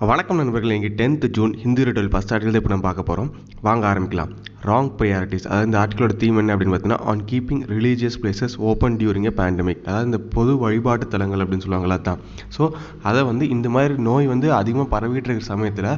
வணக்கம் நண்பர்கள். இங்கே 10th June hindueditorial first article இப்போ நம்ம பார்க்க போகிறோம். வாங்க ஆரம்பிக்கலாம். ராங் ப்ரையாரிட்டிஸ், அதாவது இந்த ஆர்டிகளோட தீம் என்ன அப்படின்னு பார்த்தீங்கன்னா, on keeping religious places open during a pandemic. அதாவது இந்த பொது வழிபாட்டு தலங்கள் அப்படின்னு சொல்லுவாங்களா தான். ஸோ அதை இந்த மாதிரி நோய் அதிகமாக பரவிட்டு இருக்கிற சமயத்தில்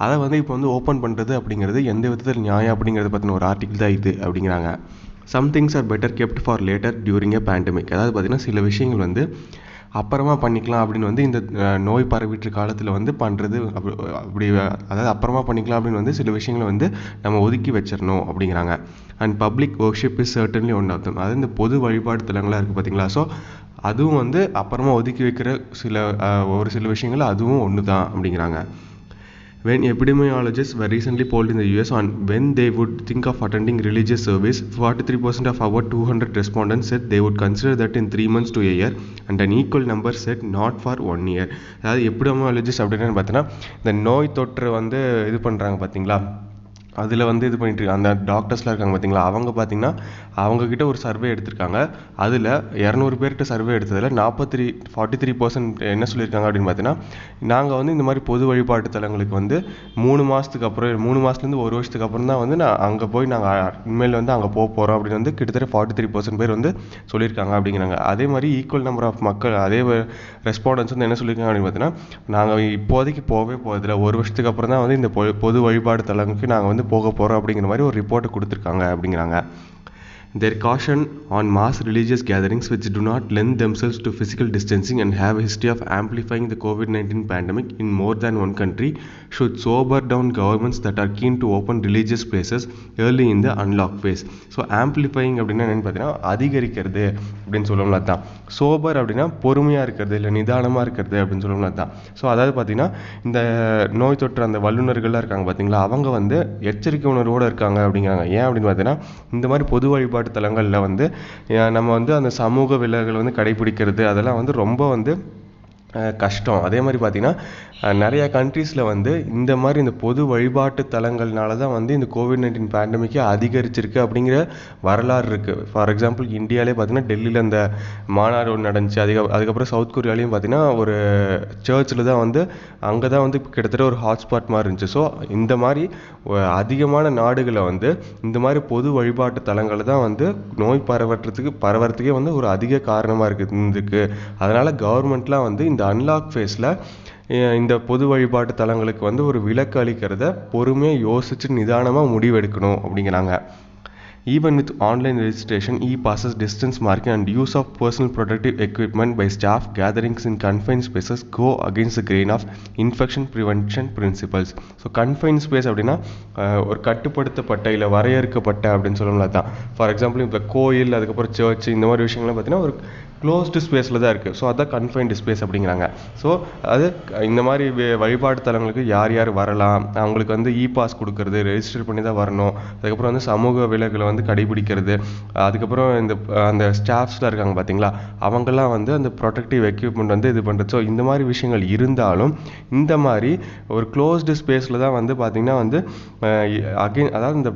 அதை இப்போ ஓப்பன் பண்ணுறது அப்படிங்கிறது எந்த விதத்தில் நியாயம் அப்படிங்கிறத பற்றின ஒரு ஆர்டிகல் தான் இது அப்படிங்கிறாங்க. Some things are better kept for later during a pandemic. அதாவது பார்த்திங்கன்னா சில விஷயங்கள் அப்புறமா பண்ணிக்கலாம் அப்படின்னு இந்த நோய் பரவிட்டு காலத்தில் பண்ணுறது அப்படி அதாவது அப்புறமா பண்ணிக்கலாம் அப்படின்னு சில விஷயங்களை நம்ம ஒதுக்கி வச்சிடணும் அப்படிங்கிறாங்க. And public worship is certainly one of them. அதாவது இந்த பொது வழிபாடு தலங்களாக இருக்குது பார்த்தீங்களா. ஸோ அதுவும் அப்புறமா ஒதுக்கி வைக்கிற ஒரு சில விஷயங்கள் அதுவும் ஒன்று தான் அப்படிங்கிறாங்க. When epidemiologists were recently polled in the US on when they would think of attending religious service, 43% of our 200 respondents said they would consider that in 3 months to a year, and an equal number said not for 1 year. அதாவது எபிடமியாலஜிஸ்ட் அப்படின்னு பார்த்தீங்கன்னா இந்த நோய் தொற்று இது பண்ணுறாங்க பார்த்தீங்களா, அதில் இது பண்ணிட்டு இருக்காங்க அந்த டாக்டர்ஸ்லாம் இருக்காங்க பார்த்தீங்களா. அவங்க பார்த்தீங்கன்னா அவங்கக்கிட்ட ஒரு சர்வே எடுத்திருக்காங்க. அதில் 200 பேர்கிட்ட சர்வே எடுத்ததில் 43% என்ன சொல்லியிருக்காங்க அப்படின்னு பார்த்தீங்கன்னா, நாங்கள் இந்த மாதிரி பொது வழிபாட்டு தலங்களுக்கு 3 மாதத்துக்கு அப்புறம் 3 மாதத்துலேருந்து 1 வருஷத்துக்கு அப்புறம் தான் நான் அங்கே போய் நாங்கள் இனிமேல் அங்கே போக போகிறோம் அப்படின்னு கிட்டத்தட்ட 43% பேர் சொல்லியிருக்காங்க அப்படிங்கிறாங்க. அதே மாதிரி ஈக்குவல் நம்பர் ஆஃப் மக்கள் அதே ரெஸ்பாண்டன்ஸ் என்ன சொல்லியிருக்காங்க அப்படின்னு பார்த்தீங்கன்னா, நாங்கள் இப்போதைக்கு போகவே போகிறதில்ல, 1 வருஷத்துக்கு அப்புறம் தான் இந்த பொது வழிபாடு தலங்களுக்கு நாங்கள் போக போகிறோம் அப்படிங்கிற மாதிரி ஒரு ரிப்போர்ட்டை கொடுத்துருக்காங்க அப்படிங்கிறாங்க. Their caution on mass religious gatherings which do not lend themselves to physical distancing and have a history of amplifying the COVID-19 pandemic in more than one country should sober down governments that are keen to open religious places early in the unlock phase. So amplifying அப்படின்னா என்னென்னு பார்த்தீங்கன்னா அதிகரிக்கிறது அப்படின்னு சொல்லணும்னா தான். Sober அப்படின்னா பொறுமையாக இருக்கிறது இல்லை நிதானமாக இருக்கிறது அப்படின்னு சொல்லணும்னா தான். ஸோ அதாவது பார்த்தீங்கன்னா இந்த நோய் தொற்று அந்த வல்லுநர்கள்லாம் இருக்காங்க பார்த்தீங்களா, அவங்க எச்சரிக்கை உணர்வோடு இருக்காங்க அப்படிங்கிறாங்க. ஏன் அப்படின்னு பார்த்தீங்கன்னா இந்த மாதிரி பொது வழிபாடு தலங்களில் நம்ம அந்த சமூக விலகல் கடைபிடிக்கிறது அதெல்லாம் ரொம்ப கஷ்டம். அதே மாதிரி பார்த்திங்கன்னா நிறையா கண்ட்ரீஸில் இந்த மாதிரி இந்த பொது வழிபாட்டு தலங்கள்னால தான் இந்த கோவிட்-19 பேண்டமிக்கே அதிகரிச்சிருக்கு அப்படிங்கிற வரலாறு இருக்குது. ஃபார் எக்ஸாம்பிள் இந்தியாவிலே பார்த்திங்கன்னா டெல்லியில் அந்த மாநாடு ஒன்று நடந்துச்சு. அதுக்கப்புறம் சவுத் கொரியாலையும் பார்த்திங்கன்னா ஒரு சர்ச்சில் தான் அங்கே தான் கிட்டத்தட்ட ஒரு ஹாட்ஸ்பாட் மாதிரி இருந்துச்சு. ஸோ இந்த மாதிரி அதிகமான நாடுகளை இந்த மாதிரி பொது வழிபாட்டு தலங்களை தான் நோய் பரவறதுக்கே ஒரு அதிக காரணமாக இருக்குது. அதனால் கவர்மெண்ட்லாம் இந்த அன்லாக் ஃபேஸில் இந்த பொது வழிபாட்டு தலங்களுக்கு ஒரு விலக்கு அளிக்கிறத பொறுமையாக யோசித்து நிதானமாக முடிவெடுக்கணும் அப்படிங்கிறாங்க. Even with online registration, e-passes, distance marking and use of personal protective equipment by staff, gatherings in confined spaces go against the grain of infection prevention principles. So confined space அப்படின்னா ஒரு கட்டுப்படுத்தப்பட்ட இல்லை வரையறுக்கப்பட்ட அப்படின்னு சொல்லலாம் தான். ஃபார் எக்ஸாம்பிள் இப்போ கோயில் அதுக்கப்புறம் சர்ச் இந்த மாதிரி விஷயங்கள்லாம் பார்த்தீங்கன்னா ஒரு க்ளோஸ்டு ஸ்பேஸில் தான் இருக்குது. ஸோ அதான் கன்ஃபைன்டு ஸ்பேஸ் அப்படிங்கிறாங்க. ஸோ அது இந்த மாதிரி வழிபாட்டு தலங்களுக்கு யார் யார் வரலாம், அவங்களுக்கு இ பாஸ் கொடுக்கறது, ரெஜிஸ்டர் பண்ணி தான் வரணும். அதுக்கப்புறம் சமூக விலகுகளை கடைபிடிக்கிறது, அதுக்கப்புறம் அந்த ஸ்டாஃப்ஸ்லாம் இருக்காங்க பார்த்தீங்களா, அவங்கெல்லாம் அந்த ப்ரொடெக்டிவ் எக்யூப்மெண்ட் இது பண்ணுறது. ஸோ இந்த மாதிரி விஷயங்கள் இருந்தாலும் இந்த மாதிரி ஒரு க்ளோஸ்டு ஸ்பேஸில் தான் பார்த்திங்கன்னா அதாவது இந்த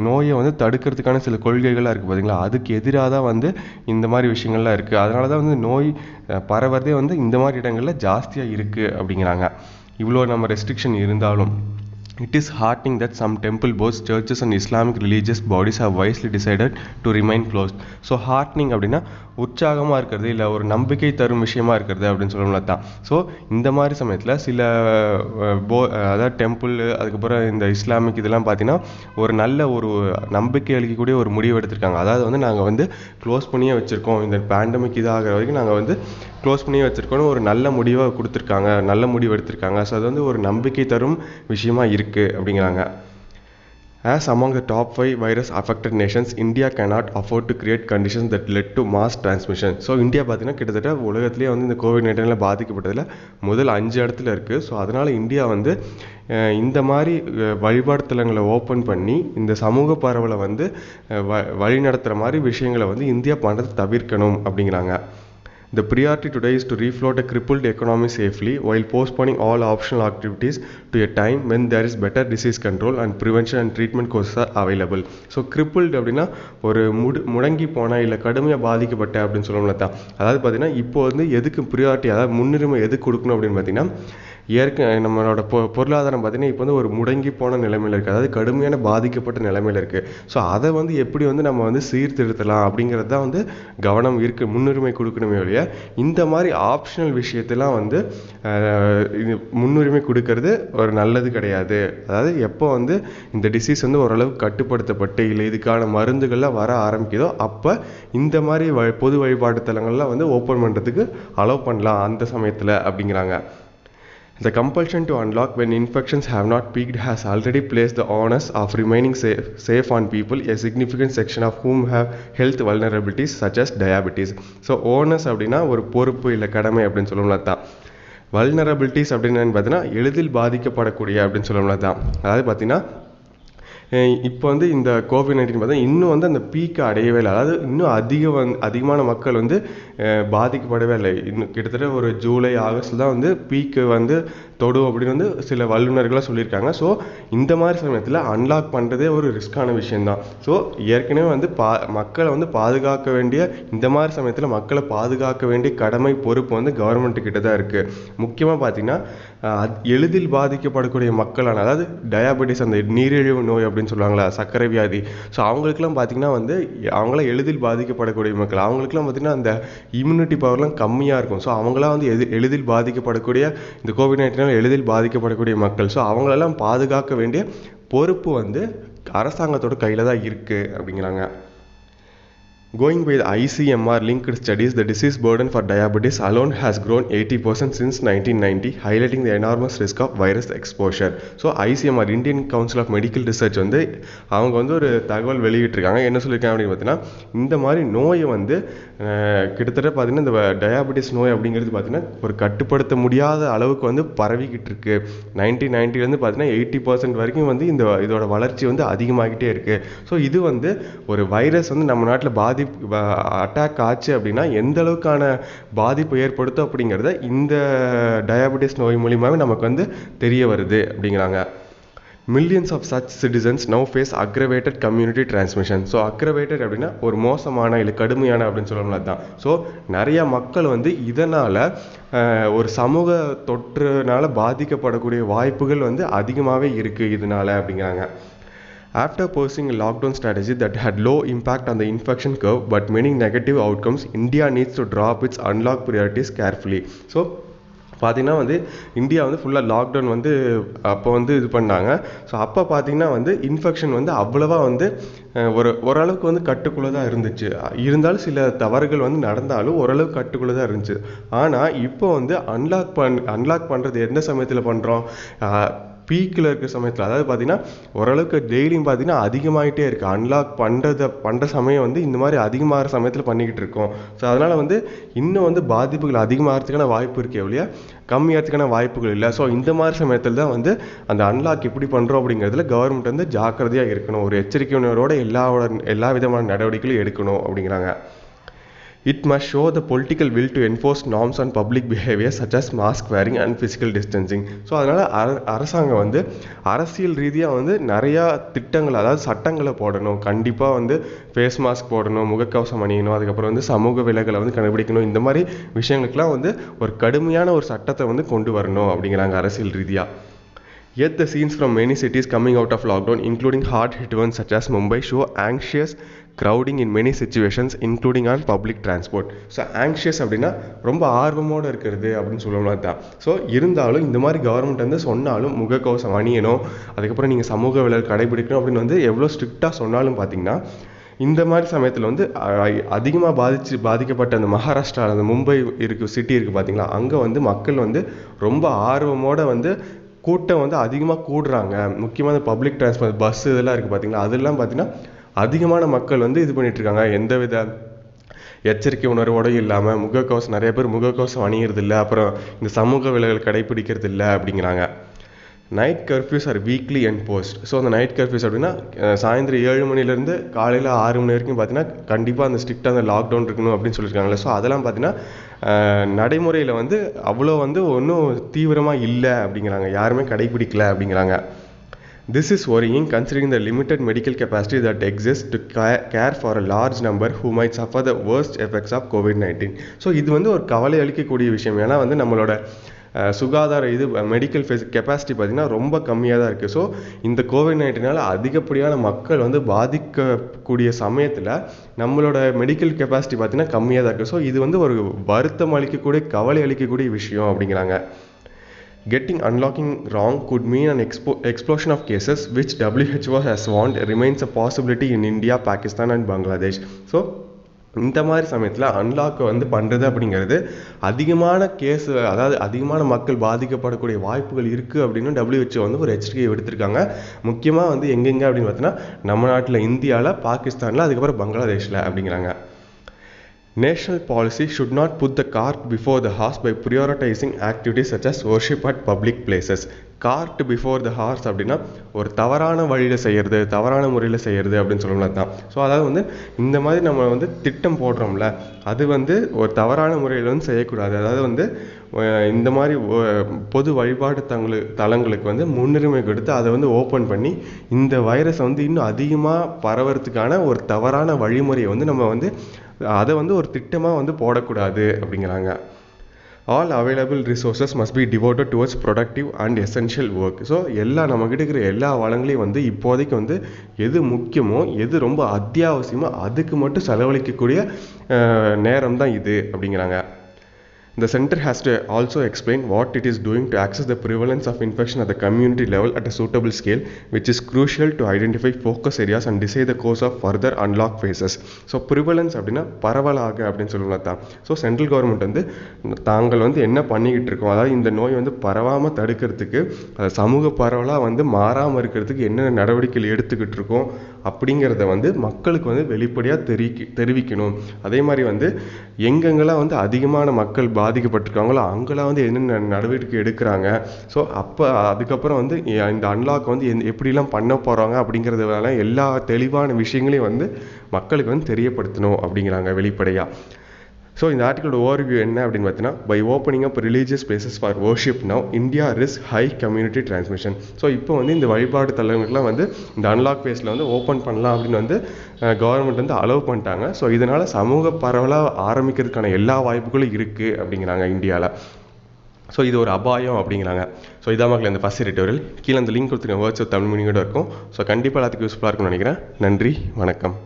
நோயை தடுக்கிறதுக்கான சில கொள்கைகளாக இருக்குது பார்த்தீங்களா, அதுக்கு எதிராக தான் இந்த மாதிரி விஷயங்கள்லாம் இருக்குது. அதனால தான் நோய் பரவறதே இந்த மாதிரி இடங்களில் ஜாஸ்தியாக இருக்குது அப்படிங்கிறாங்க. இவ்வளோ நம்ம ரெஸ்ட்ரிக்ஷன் இருந்தாலும் it is heartening that some temple boards, churches and Islamic religious bodies have wisely decided to remain closed. So heartening அப்படின்னா உற்சாகமாக இருக்கிறது இல்லை ஒரு நம்பிக்கை தரும் விஷயமா இருக்கிறது அப்படின்னு சொல்லலாம் தான். ஸோ இந்த மாதிரி சமயத்தில் சில அதாவது டெம்பிள் அதுக்கப்புறம் இந்த இஸ்லாமிக் இதெல்லாம் பார்த்தீங்கன்னா ஒரு நல்ல ஒரு நம்பிக்கை அளிக்கக்கூடிய ஒரு முடிவு எடுத்திருக்காங்க. அதாவது நாங்கள் க்ளோஸ் பண்ணியே வச்சுருக்கோம், இந்த பேண்டமிக் இதாகிற வரைக்கும் நாங்கள் க்ளோஸ் பண்ணியே வச்சுருக்கோன்னு ஒரு நல்ல முடிவை கொடுத்துருக்காங்க, நல்ல முடிவு எடுத்திருக்காங்க. ஸோ அது ஒரு நம்பிக்கை தரும் விஷயமா இருக்குது அப்படிங்கிறாங்க. As among the top 5 virus affected nations, India cannot afford to create conditions that led to mass transmission. So India பார்த்தீங்கன்னா கிட்டத்தட்ட உலகத்திலே இந்த கோவிட்-19 பாதிக்கப்பட்டதில் முதல் 5 இடத்துல இருக்குது. ஸோ அதனால் இந்தியா இந்த மாதிரி வழிபாடு தலங்களை ஓப்பன் பண்ணி இந்த சமூக பரவலை வழி நடத்துகிற மாதிரி விஷயங்களை இந்தியா பண்ணுறது தவிர்க்கணும் அப்படிங்கிறாங்க. The priority today is to refloat a crippled economy safely while postponing all optional activities to a time when there is better disease control and prevention and treatment courses are available. So crippled அப்படின்னா ஒரு முடங்கி போன இல்லை கடுமையாக பாதிக்கப்பட்ட அப்படின்னு சொல்லணும்ல தான். அதாவது பார்த்தீங்கன்னா இப்போ எதுக்கு ப்ரியாரிட்டி, அதாவது முன்னுரிமை எதுக்கு கொடுக்கணும் அப்படின்னு பார்த்தீங்கன்னா நம்மளோட பொருளாதாரம் பார்த்திங்கன்னா இப்போ வந்து ஒரு முடங்கி போன நிலைமையில் இருக்குது, அதாவது கடுமையான பாதிக்கப்பட்ட நிலைமையில் இருக்குது. ஸோ அதை வந்து எப்படி வந்து நம்ம வந்து சீர்திருத்தலாம் அப்படிங்கிறது தான் வந்து கவனம் இருக்குது, முன்னுரிமை கொடுக்கணுமே ஒழிய இந்த மாதிரி ஆப்ஷனல் விஷயத்தெல்லாம் வந்து இது முன்னுரிமை கொடுக்கறது ஒரு நல்லது கிடையாது. அதாவது எப்போ வந்து இந்த டிசீஸ் வந்து ஓரளவுக்கு கட்டுப்படுத்தப்பட்டு இல்லை இதுக்கான மருந்துகள்லாம் வர ஆரம்பிக்குதோ அப்போ இந்த மாதிரி பொது வழிபாட்டு தலங்கள்லாம் வந்து ஓப்பன் பண்ணுறதுக்கு அலோவ் பண்ணலாம் அந்த சமயத்தில் அப்படிங்கிறாங்க. The compulsion to unlock when infections have not peaked has already placed the onus of remaining safe on people, a significant section of whom have health vulnerabilities such as diabetes. So onus அப்படின்னா ஒரு பொறுப்பு இல்லை கடமை அப்படின்னு சொல்லணும்னா தான். Vulnerabilities அப்படின்னு பார்த்தீங்கன்னா எளிதில் பாதிக்கப்படக்கூடிய அப்படின்னு சொல்லணும்னா தான். அதாவது பார்த்தீங்கன்னா இப்போ வந்து இந்த கோவிட்-19 பார்த்தா இன்னும் வந்து அந்த பீக்கை அடையவே இல்லை, அதாவது இன்னும் அதிகமான மக்கள் வந்து பாதிக்கப்படவே இல்லை. இன்னும் கிட்டத்தட்ட ஒரு ஜூலை ஆகஸ்டில் தான் வந்து பீக்கு வந்து தொடும் அப்படின்னு வந்து சில வல்லுநர்களாக சொல்லியிருக்காங்க. ஸோ இந்த மாதிரி சமயத்தில் அன்லாக் பண்ணுறதே ஒரு ரிஸ்க்கான விஷயந்தான். ஸோ ஏற்கனவே வந்து மக்களை வந்து பாதுகாக்க வேண்டிய இந்த மாதிரி சமயத்தில் மக்களை பாதுகாக்க வேண்டிய கடமை பொறுப்பு வந்து கவர்மெண்ட்டுக்கிட்ட தான் இருக்குது. முக்கியமாக பார்த்திங்கன்னா எளிதில் பாதிக்கப்படக்கூடிய மக்களான, அதாவது டயாபெட்டிஸ் அந்த நீரிழிவு நோய் அப்படின்னு சொல்லுவாங்களா, சர்க்கரை வியாதி, ஸோ அவங்களுக்குலாம் பார்த்திங்கன்னா வந்து அவங்களாம் எளிதில் பாதிக்கப்படக்கூடிய மக்கள், அவங்களுக்குலாம் பார்த்திங்கன்னா அந்த இம்யூனிட்டி பவர்லாம் கம்மியாக இருக்கும். ஸோ அவங்களாம் வந்து எளிதில் பாதிக்கப்படக்கூடிய இந்த கோவிட்-19 எளிதில் பாதிக்கப்படக்கூடிய மக்கள். ஸோ அவங்களெல்லாம் பாதுகாக்க வேண்டிய பொறுப்பு வந்து அரசாங்கத்தோட கையில் தான் இருக்குது அப்படிங்கிறாங்க. Going by the ICMR linked studies, the disease burden for diabetes alone has grown 80% since 1990, highlighting the enormous risk of virus exposure. So ICMR, Indian Council of Medical Research வந்து அவங்க வந்து ஒரு தகவல் வெளியிட்டிருக்காங்க. என்ன சொல்லியிருக்காங்க அப்படின்னு பார்த்தீங்கன்னா, இந்த மாதிரி நோயை வந்து கிட்டத்தட்ட பார்த்தீங்கன்னா இந்த டயாபெட்டிஸ் நோய் அப்படிங்கிறது பார்த்தீங்கன்னா ஒரு கட்டுப்படுத்த முடியாத அளவுக்கு வந்து பரவிக்கிட்டு இருக்கு. 1990 பார்த்தீங்கன்னா 80% வரைக்கும் வந்து இதோட வளர்ச்சி வந்து அதிகமாகிட்டே இருக்குது. ஸோ இது வந்து ஒரு வைரஸ் வந்து நம்ம நாட்டில் அட்டாக் ஆச்சு அப்படின்னா எந்த அளவுக்கான பாதிப்பு ஏற்படுத்தும் அப்படிங்கிறத இந்த டயாபெட்டிஸ் நோய் மூலியமாகவே நமக்கு வந்து தெரிய வருது அப்படிங்கிறாங்க. Millions of such citizens now face aggravated community transmission. So aggravated அப்படின்னா ஒரு மோசமான இல்லை கடுமையான அப்படின்னு சொல்லணும்னா தான். ஸோ நிறைய மக்கள் வந்து இதனால் ஒரு சமூக தொற்றுனால பாதிக்கப்படக்கூடிய வாய்ப்புகள் வந்து அதிகமாகவே இருக்குது இதனால் அப்படிங்கிறாங்க. After pursuing a lockdown strategy that had low impact on the infection curve but many negative outcomes, India needs to draw up its unlock priorities carefully. So பார்த்திங்கன்னா வந்து இந்தியா வந்து ஃபுல்லாக லாக்டவுன் வந்து அப்போ வந்து இது பண்ணாங்க. ஸோ அப்போ பார்த்திங்கன்னா வந்து இன்ஃபெக்ஷன் வந்து அவ்வளவா வந்து ஓரளவுக்கு வந்து கட்டுக்குள்ளே தான் இருந்துச்சு. இருந்தாலும் சில தவறுகள் வந்து நடந்தாலும் ஓரளவுக்கு கட்டுக்குள்ளே தான் இருந்துச்சு. ஆனால் இப்போ வந்து அன்லாக் பண்ணுறது எந்த சமயத்தில் பண்ணுறோம், பீக்கில் இருக்கிற சமயத்தில், அதாவது பார்த்திங்கன்னா ஓரளவுக்கு டெய்லியும் பார்த்திங்கன்னா அதிகமாகிட்டே இருக்குது. அன்லாக் பண்ணுற சமயம் வந்து இந்த மாதிரி அதிகமாகிற சமயத்தில் பண்ணிக்கிட்டு இருக்கோம். ஸோ அதனால் வந்து இன்னும் வந்து பாதிப்புகள் அதிகமாகிறதுக்கான வாய்ப்பு இருக்கே ஒழிய கம்மியாகிறதுக்கான வாய்ப்புகள் இல்லை. ஸோ இந்த மாதிரி சமயத்தில் தான் வந்து அந்த அன்லாக் எப்படி பண்ணுறோம் அப்படிங்கிறதுல கவர்மெண்ட் வந்து ஜாக்கிரதையாக இருக்கணும், ஒரு எச்சரிக்கை உணர்வோட எல்லா விதமான நடவடிக்கைகளும் எடுக்கணும் அப்படிங்கிறாங்க. It must show the political will to enforce norms on public behavior such as mask wearing and physical distancing. So அதனால் அரசாங்கம் வந்து அரசியல் ரீதியாக வந்து நிறையா திட்டங்கள், அதாவது சட்டங்களை போடணும். கண்டிப்பாக வந்து ஃபேஸ் மாஸ்க் போடணும், முகக்கவசம் அணியணும், அதுக்கப்புறம் வந்து சமூக விலகலை வந்து கடைபிடிக்கணும். இந்த மாதிரி விஷயங்களுக்கெல்லாம் வந்து ஒரு கடுமையான ஒரு சட்டத்தை வந்து கொண்டு வரணும் அப்படிங்கிறாங்க அரசியல் ரீதியாக. Yet the scenes from many cities coming out of lockdown, including hard-hit ones such as Mumbai, show anxious crowding in many situations, including on public transport. So anxious அப்படின்னா ரொம்ப ஆர்வமோடு இருக்கிறது அப்படின்னு சொல்லலாம் தான். ஸோ இருந்தாலும் இந்த மாதிரி கவர்மெண்ட் வந்து சொன்னாலும் முகக்கவசம் அணியணும், அதுக்கப்புறம் நீங்கள் சமூக விலகல் கடைபிடிக்கணும் அப்படின்னு வந்து எவ்வளோ ஸ்ட்ரிக்டாக சொன்னாலும் பார்த்தீங்கன்னா இந்த மாதிரி சமயத்தில் வந்து அதிகமாக பாதிக்கப்பட்ட அந்த மகாராஷ்டிரா, அந்த மும்பை சிட்டி இருக்குது பார்த்தீங்களா, அங்கே வந்து மக்கள் வந்து ரொம்ப ஆர்வமோடு வந்து கூட்டம் வந்து அதிகமாக கூடுறாங்க. முக்கியமாக பப்ளிக் டிரான்ஸ்போர்ட், பஸ் இதெல்லாம் இருக்குது பார்த்தீங்களா, அதெல்லாம் பார்த்தீங்கன்னா அதிகமான மக்கள் வந்து இது பண்ணிகிட்ருக்காங்க. எந்தவித எச்சரிக்கை உணர்வோடு இல்லாமல் முகக்கவசம், நிறைய பேர் முகக்கவசம் அணிகிறது இல்லை, அப்புறம் இந்த சமூக விலகல் கடைபிடிக்கிறது இல்லை அப்படிங்கிறாங்க. Night curfews are weakly enforced. So அந்த நைட் கர்ஃப்யூஸ் அப்படின்னா சாயந்தரம் 7 மணிலேருந்து காலையில் 6 மணி வரைக்கும் பார்த்தீங்கன்னா கண்டிப்பாக அந்த ஸ்ட்ரிக்டாக அந்த லாக்டவுன் இருக்கணும் அப்படின்னு சொல்லியிருக்காங்களே. ஸோ அதெல்லாம் பார்த்தீங்கன்னா நடைமுறையில் வந்து அவ்வளோ வந்து ஒன்றும் தீவிரமாக இல்லை அப்படிங்கிறாங்க, யாருமே கடைபிடிக்கல அப்படிங்கிறாங்க. This is worrying considering the limited medical capacity that exists to care for a large number who might suffer the worst effects of COVID-19. So இது வந்து ஒரு கவலை அளிக்கக்கூடிய விஷயம். ஏன்னா வந்து நம்மளோட சுகாதார இது மெடிக்கல் கெப்பாசிட்டி பார்த்திங்கன்னா ரொம்ப கம்மியாக தான் இருக்குது. ஸோ இந்த கோவிட்-19 அதிகப்படியான மக்கள் வந்து பாதிக்கக்கூடிய சமயத்தில் நம்மளோட மெடிக்கல் கெப்பாசிட்டி பார்த்திங்கன்னா கம்மியாக தான் இருக்குது. ஸோ இது வந்து ஒரு வருத்தம் அளிக்கக்கூடிய கவலை அளிக்கக்கூடிய விஷயம் அப்படிங்கிறாங்க. Getting unlocking wrong could mean an explosion of cases, which WHO has warned remains a possibility in India, Pakistan and Bangladesh. So இந்த மாதிரி சமயத்தில் அன்லாக் வந்து பண்ணுறது அப்படிங்கிறது அதிகமான கேஸ், அதாவது அதிகமான மக்கள் பாதிக்கப்படக்கூடிய வாய்ப்புகள் இருக்குது அப்படின்னு WHO வந்து ஒரு எச்சரிக்கை எடுத்திருக்காங்க. முக்கியமாக வந்து எங்கெங்கே அப்படின்னு பார்த்தீங்கன்னா நம்ம நாட்டில், இந்தியாவில், பாகிஸ்தானில், அதுக்கப்புறம் பங்களாதேஷில் அப்படிங்கிறாங்க. National policy should not put the cart before the horse by prioritizing activities such as worship at public places. Cart before the horse அப்படின்னா ஒரு தவறான வழியில் செய்கிறது, தவறான முறையில் செய்கிறது அப்படின்னு சொல்லலாம் தான். ஸோ அதாவது வந்து இந்த மாதிரி நம்ம வந்து திட்டம் போடுறோம்ல, அது வந்து ஒரு தவறான முறையில் வந்து செய்யக்கூடாது. அதாவது வந்து இந்த மாதிரி பொது வழிபாடு தலங்களுக்கு வந்து முன்னுரிமை கொடுத்து அதை வந்து ஓப்பன் பண்ணி இந்த வைரஸை வந்து இன்னும் அதிகமாக பரவறதுக்கான ஒரு தவறான வழிமுறையை வந்து நம்ம வந்து அதை வந்து ஒரு திட்டமாக வந்து போடக்கூடாது அப்படிங்கிறாங்க. All available resources must be devoted towards productive and essential work. So நம்மக்கிட்ட இருக்கிற எல்லா வளங்களையும் வந்து இப்போதைக்கு வந்து எது முக்கியமோ, எது ரொம்ப அத்தியாவசியமோ அதுக்கு மட்டும் செலவழிக்கக்கூடிய நேரம் தான் இது அப்படிங்கிறாங்க. The center has to also explain what it is doing to access the prevalence of infection at the community level at a suitable scale, which is crucial to identify focus areas and decide the course of further unlock phases. So prevalence அப்படின்னா பரவலாக அப்படின்னு சொல்லலாம் தான். So central government வந்து தாங்கள் வந்து என்ன பண்ணிக்கிட்டு இருக்கோம், அதாவது இந்த நோய் வந்து பரவாமல் தடுக்கிறதுக்கு, சமூக பரவலாக வந்து மாறாமல் இருக்கிறதுக்கு என்னென்ன நடவடிக்கைகள் எடுத்துக்கிட்டு இருக்கோம் அப்படிங்கிறத வந்து மக்களுக்கு வந்து வெளிப்படையாக தெரிவிக்கணும். அதே மாதிரி வந்து எங்கெங்கெல்லாம் வந்து அதிகமான மக்கள் பாதிக்கப்பட்டிருக்காங்களோ அங்கெல்லாம் வந்து என்னென்ன நடவடிக்கை எடுக்கிறாங்க, ஸோ அப்போ அதுக்கப்புறம் வந்து இந்த அன்லாக் வந்து எப்படிலாம் பண்ண போகிறாங்க அப்படிங்கிறதுனால எல்லா தெளிவான விஷயங்களையும் வந்து மக்களுக்கு வந்து தெரியப்படுத்தணும் அப்படிங்கிறாங்க வெளிப்படையாக. ஸோ இந்த ஆர்டிக்கலோட ஓவர்வியூ என்ன அப்படின்னு பார்த்தீங்கன்னா, by opening up religious places for worship now India risk high community transmission. So இப்போ வந்து இந்த வழிபாடு தலங்களுக்குலாம் வந்து இந்த அன்லாக் ஃபேஸில் வந்து ஓப்பன் பண்ணலாம் அப்படின்னு வந்து கவர்மெண்ட் வந்து அலோவ் பண்ணிட்டாங்க. ஸோ இதனால் சமூக பரவலாக ஆரம்பிக்கிறதுக்கான எல்லா வாய்ப்புகளும் இருக்குது அப்படிங்கிறாங்க இந்தியாவில். ஸோ இது ஒரு அபாயம் அப்படிங்கிறாங்க. ஸோ இதான் மக்கள் இந்த ஃபர்ஸ்ட் எடிட்டோரியல். கீழே அந்த லிங்க் கொடுத்துருக்கேன், வேர்ட்ஸ் ஆஃப் தமிழ் மீனிங்கோட இருக்கும். ஸோ கண்டிப்பாக எல்லாத்துக்கும் யூஸ்ஃபுல்லாக இருக்கும்னு நினைக்கிறேன். நன்றி, வணக்கம்.